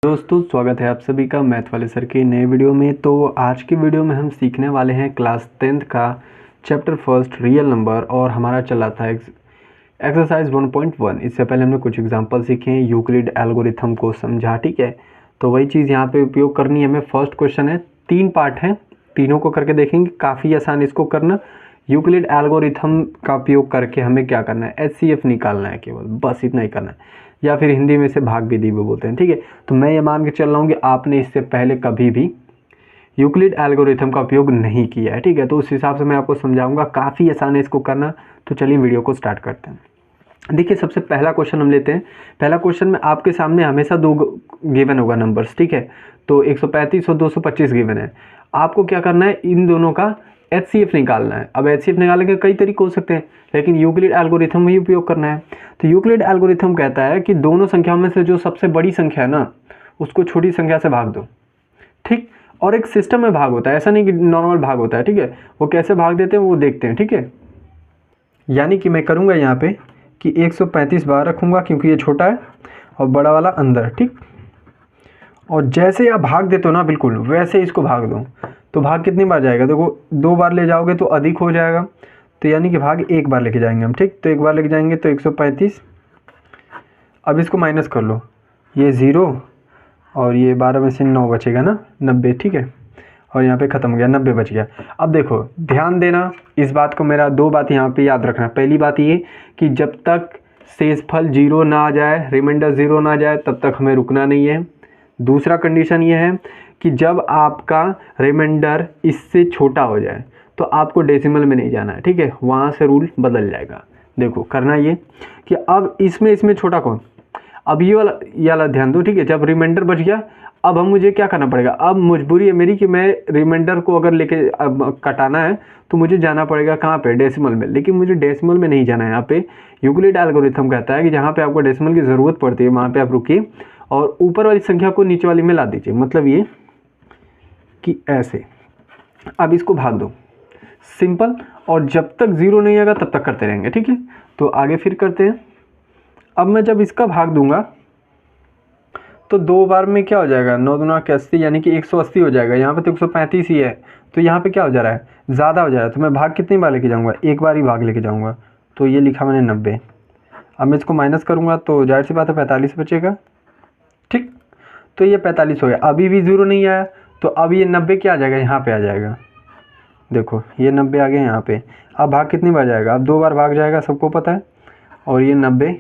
दोस्तों स्वागत है आप सभी का मैथ वाले सर के नए वीडियो में। तो आज की वीडियो में हम सीखने वाले हैं क्लास 10th का चैप्टर फर्स्ट रियल नंबर और हमारा चला था एक्सरसाइज 1.1। इससे पहले हमने कुछ एग्जांपल सीखे हैं, यूक्लिड एल्गोरिथम को समझा, ठीक है। तो वही चीज़ यहाँ पे उपयोग करनी है हमें। फर्स्ट क्वेश्चन है, 3 पार्ट हैं, तीनों को करके देखेंगे। काफ़ी आसान इसको करना। यूक्लिड एल्गोरिथम का उपयोग करके हमें क्या करना है, HCF निकालना है, केवल बस इतना ही करना है, या फिर हिंदी में से भाग विधि भी बोलते हैं, ठीक है। तो मैं ये मान के चल रहा हूँ कि आपने इससे पहले कभी भी यूक्लिड एल्गोरिथम का उपयोग नहीं किया है, ठीक है। तो उस हिसाब से मैं आपको समझाऊंगा, काफ़ी आसान है इसको करना। तो चलिए वीडियो को स्टार्ट करते हैं। देखिए सबसे पहला क्वेश्चन हम लेते हैं। पहला क्वेश्चन में आपके सामने हमेशा 2 गिवन होगा नंबर्स, ठीक है। तो 135 और 225 गिवन है। आपको क्या करना है, इन दोनों का HCF निकालना है। अब HCF निकालने के कई तरीके हो सकते हैं, लेकिन यूक्लिड एल्गोरिथम ही उपयोग करना है। तो यूक्लिड एल्गोरिथम कहता है कि दोनों संख्याओं में से जो सबसे बड़ी संख्या है ना, उसको छोटी संख्या से भाग दो, ठीक। और एक सिस्टम में भाग होता है, ऐसा नहीं कि नॉर्मल भाग होता है, ठीक है। वो कैसे भाग देते हैं वो देखते हैं, ठीक है। यानी कि मैं करूँगा यहाँ पे कि 135 बाहर रखूँगा क्योंकि ये छोटा है और बड़ा वाला अंदर, ठीक। और जैसे आप भाग देते हो ना, बिल्कुल वैसे इसको भाग दो। तो भाग कितनी बार जाएगा, देखो 2 बार ले जाओगे तो अधिक हो जाएगा, तो यानी कि भाग 1 बार लेके जाएंगे हम, ठीक। तो 1 बार लेके जाएंगे तो 135। अब इसको माइनस कर लो, ये 0 और ये 12 में से 9 बचेगा ना, 90, ठीक है। और यहाँ पे ख़त्म हो गया, 90 बच गया। अब देखो ध्यान देना इस बात को, मेरा 2 बात यहाँ पे याद रखना। पहली बात ये कि जब तक शेषफल 0 ना आ जाए, रिमाइंडर 0 ना आ जाए, तब तक हमें रुकना नहीं है। दूसरा कंडीशन ये है कि जब आपका रिमाइंडर इससे छोटा हो जाए तो आपको डेसिमल में नहीं जाना है, ठीक है। वहाँ से रूल बदल जाएगा। देखो करना ये कि अब इसमें छोटा कौन, अब ये वाला ध्यान दो, ठीक है। जब रिमाइंडर बच गया, अब हम मुझे क्या करना पड़ेगा, अब मजबूरी है मेरी कि मैं रिमाइंडर को अगर लेके अब कटाना है तो मुझे जाना पड़ेगा कहाँ पे, डेसिमल में। लेकिन मुझे डेसिमल में नहीं जाना है। यहाँ पे यूक्लिड एल्गोरिथम कहता है कि जहाँ पे आपको डेसिमल की ज़रूरत पड़ती है वहाँ पे आप रुकिए और ऊपर वाली संख्या को नीचे वाली में ला दीजिए। मतलब ये कि ऐसे। अब इसको भाग दो, सिंपल। और जब तक 0 नहीं आएगा तब तक करते रहेंगे, ठीक है। तो आगे फिर करते हैं। अब मैं जब इसका भाग दूंगा तो 2 बार में क्या हो जाएगा, 9 दूना 80, यानी कि 180 हो जाएगा। यहाँ पे तो 135 ही है, तो यहाँ पे क्या हो जा रहा है, ज़्यादा हो जा रहा है। तो मैं भाग कितनी बार लेके जाऊँगा, 1 बार ही भाग लेके जाऊँगा। तो ये लिखा मैंने 90। अब मैं इसको माइनस करूँगा तो जाहिर सी बात है 45 बचेगा, ठीक। तो ये 45 हो गया। अभी भी 0 नहीं आया, तो अब ये 90 क्या आ जाएगा, यहाँ पे आ जाएगा। देखो ये 90 आ गया यहाँ पे। अब भाग कितनी बार जाएगा, अब 2 बार भाग जाएगा, सबको पता है। और ये 90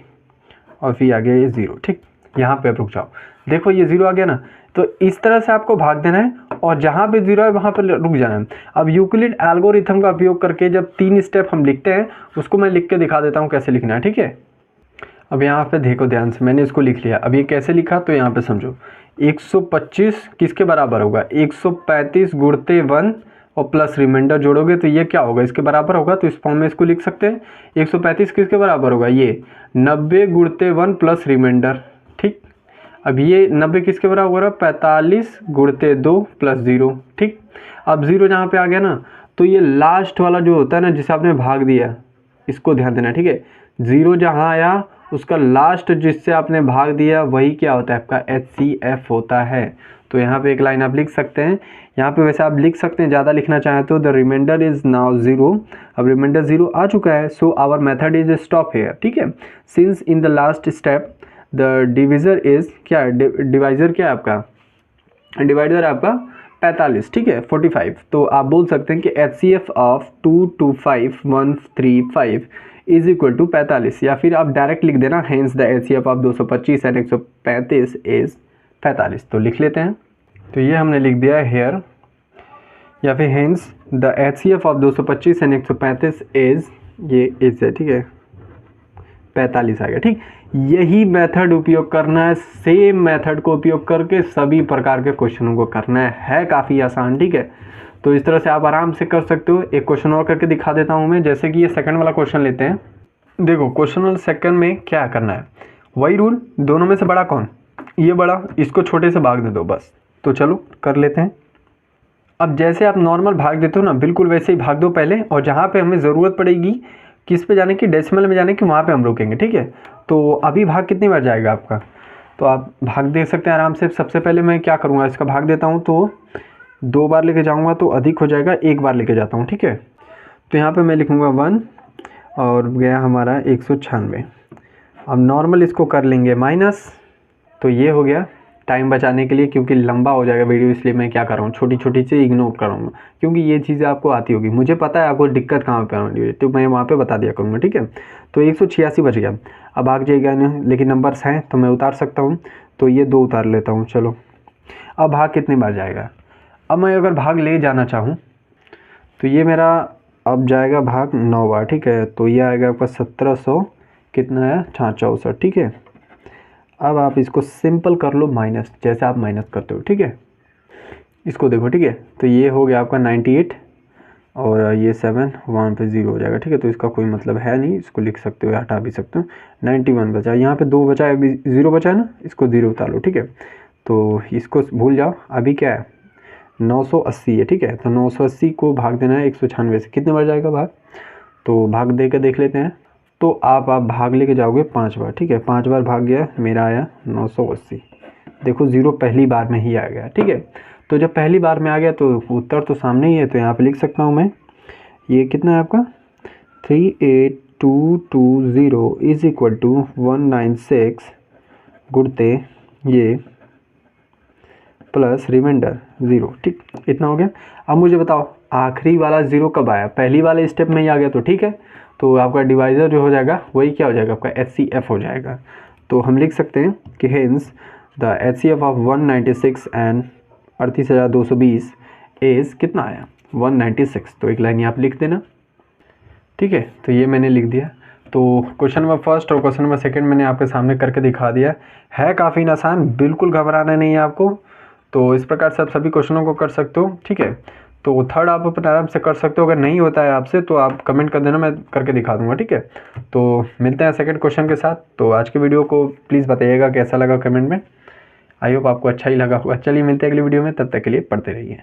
और फिर आ गया ये 0, ठीक। यहाँ पे आप रुक जाओ, देखो ये 0 आ गया ना। तो इस तरह से आपको भाग देना है और जहाँ पे 0 है वहाँ पर रुक जाना है। अब यूक्लिड एल्गोरिथम का उपयोग करके जब 3 स्टेप हम लिखते हैं, उसको मैं लिख के दिखा देता हूँ कैसे लिखना है, ठीक है। अब यहाँ पे देखो ध्यान से, मैंने इसको लिख लिया। अब ये कैसे लिखा, तो यहाँ पे समझो 125 किसके बराबर होगा, 135 गुणते 1 और प्लस रिमाइंडर जोड़ोगे तो ये क्या होगा, इसके बराबर होगा। तो इस फॉर्म में इसको लिख सकते हैं। 135 किसके बराबर होगा, ये 90 गुणते 1 प्लस रिमाइंडर, ठीक। अब ये 90 किसके बराबर होगा, 45 गुणते 2 प्लस 0, ठीक। अब 0 जहाँ पे आ गया ना, तो ये लास्ट वाला जो होता है ना, जिसे आपने भाग दिया, इसको ध्यान देना, ठीक है। 0 जहाँ आया उसका लास्ट जिससे आपने भाग दिया वही क्या होता है, आपका HCF होता है। तो यहाँ पे एक लाइन आप लिख सकते हैं। यहाँ पे वैसे आप लिख सकते हैं, ज़्यादा लिखना चाहें तो, द रिमाइंडर इज़ नाउ 0। अब रिमाइंडर 0 आ चुका है, so our method is stop here, ठीक है। Since in the last step the divisor is क्या है, डिवाइजर क्या है आपका, डिवाइडर आपका 45, ठीक है, 45। तो आप बोल सकते हैं कि HCF of 225,135 is equal to 45, या फिर आप डायरेक्ट लिख देना, hence the HCF of 225 and 135 is 45। तो लिख लेते हैं। तो ये हमने लिख दिया है हेयर, या फिर hence the HCF of 225 and 135 is, ये इज है, ठीक है, 45 आ गया, ठीक। यही मेथड उपयोग करना है, सेम मेथड को उपयोग करके सभी प्रकार के क्वेश्चनों को करना है काफ़ी आसान, ठीक है। तो इस तरह से आप आराम से कर सकते हो। एक क्वेश्चन और करके दिखा देता हूँ मैं, जैसे कि ये सेकंड वाला क्वेश्चन लेते हैं। देखो क्वेश्चन वाला सेकंड में क्या करना है, वही रूल, दोनों में से बड़ा कौन, ये बड़ा, इसको छोटे से भाग दे दो बस। तो चलो कर लेते हैं। अब जैसे आप नॉर्मल भाग देते हो ना, बिल्कुल वैसे ही भाग दो पहले, और जहाँ पे हमें ज़रूरत पड़ेगी किस पे जाने की, डेसिमल में जाने की, वहाँ पे हम रुकेंगे, ठीक है। तो अभी भाग कितनी बार जाएगा आपका, तो आप भाग दे सकते हैं आराम से। सबसे पहले मैं क्या करूँगा, इसका भाग देता हूँ तो 2 बार लेके जाऊँगा तो अधिक हो जाएगा, 1 बार लेके जाता हूँ, ठीक है। तो यहाँ पे मैं लिखूँगा 1 और गया हमारा 196। अब नॉर्मल इसको कर लेंगे माइनस, तो ये हो गया। टाइम बचाने के लिए, क्योंकि लंबा हो जाएगा वीडियो, इसलिए मैं क्या कर रहा हूँ, छोटी छोटी से इग्नोर कर रहा हूँ, क्योंकि ये चीज़ें आपको आती होगी, मुझे पता है आपको दिक्कत कहाँ पे आनी है, तो मैं वहाँ पे बता दिया करूँगा, ठीक है। तो 186 बच गया। अब भाग जाएगा नहीं, लेकिन नंबर्स हैं तो मैं उतार सकता हूँ, तो ये 2 उतार लेता हूँ। चलो, अब भाग कितनी बार जाएगा। अब मैं अगर भाग ले जाना चाहूँ तो ये मेरा अब जाएगा भाग 9 बार, ठीक है। तो ये आएगा आपका 1700 कितना है 64, ठीक है। अब आप इसको सिंपल कर लो माइनस, जैसे आप माइनस करते हो, ठीक है। इसको देखो, ठीक है। तो ये हो गया आपका 98 और ये 7 वहाँ पे 0 हो जाएगा, ठीक है। तो इसका कोई मतलब है नहीं, इसको लिख सकते हो या हटा भी सकते हो। 91 बचा, यहाँ पे 2 बचा है, अभी 0 बचा है ना, इसको 0 उतार लो, ठीक है। तो इसको भूल जाओ। अभी क्या है 980 है, ठीक है। तो 980 को भाग देना है 196 से, कितने बार जाएगा भाग, तो भाग दे के देख लेते हैं। तो आप भाग लेके जाओगे 5 बार, ठीक है। 5 बार भाग गया, मेरा आया 980। देखो 0 पहली बार में ही आ गया, ठीक है। तो जब पहली बार में आ गया तो उत्तर तो सामने ही है, तो यहाँ पे लिख सकता हूँ मैं, ये कितना है आपका 38220 इज इक्वल टू 196 गुणते ये प्लस रिमाइंडर 0, ठीक, इतना हो गया। अब मुझे बताओ आखिरी वाला 0 कब आया, पहली वाले स्टेप में ही आ गया, तो ठीक है। तो आपका डिवाइज़र जो हो जाएगा वही क्या हो जाएगा, आपका HCF हो जाएगा। तो हम लिख सकते हैं कि hence the HCF of 196 and 38,220 is कितना आया 196। तो एक लाइन यहाँ आप लिख देना, ठीक है। तो ये मैंने लिख दिया। तो क्वेश्चन नंबर फर्स्ट और क्वेश्चन नंबर सेकंड मैंने आपके सामने करके दिखा दिया है। काफ़ी आसान, बिल्कुल घबराना नहीं है आपको। तो इस प्रकार से आप सभी क्वेश्चनों को कर सकते हो, ठीक है। तो थर्ड आप अपने आराम से कर सकते हो, अगर नहीं होता है आपसे तो आप कमेंट कर देना, मैं करके दिखा दूंगा, ठीक है। तो मिलते हैं सेकंड क्वेश्चन के साथ। तो आज के वीडियो को प्लीज़ बताइएगा कैसा लगा कमेंट में। आई होप आपको अच्छा ही लगा होगा। चलिए मिलते हैं अगली वीडियो में, तब तक के लिए पढ़ते रहिए।